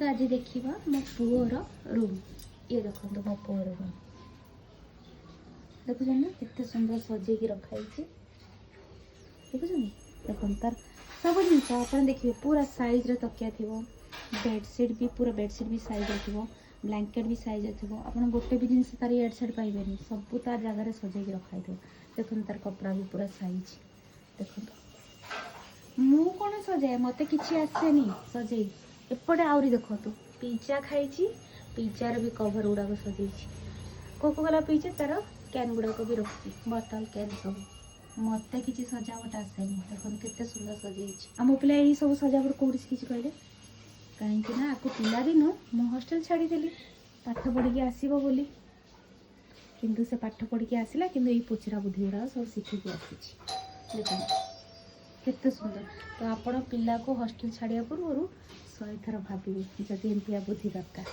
चलते आज देखा मो पुअर रूम। ये देखो मो पुअर रूम देखुन ना केते सुंदर सजेकी रखाई देखुन देखो तार सब जिन आप देखिए पूरा साइज रे तकिया थी बेडसीट भी पूरा बेडसीट भी साइज थी ब्लैंकेट भी साइज थी आप गोटे भी जिन तार एड साइड पाइबेनि सब तार जगह सजेकी रखाई थे देखो तार कपड़ा भी पूरा साइज देखो मु कौन सजाए मत कि आसेनी सजे एपटे आहरी देखो पिज्जा खाई पिज्जार भी कभर गुड़ाक सजे कोकोकोला पीछे तार कैन गुड़ाक भी रखी बोतल कैन सब मत कि सजावट आसेनी देखो केते सुंदर सजे आम पिला यही सब सजावट कौटी शिखी कहले कहीं आपको पिला दिन मु हॉस्टल छाड़ीदेली पाठ पढ़ी आसब बोली किंतु से पाठ पढ़ी आसला कि पोचरा बुद्धि गुड़ा सब शिखिकी आसी देखो केते सुंदर तो आपण पिला को हॉस्टल छाड़िया पूर्व 100 थर भाविए जदि एमतिया बुद्धि दरकार।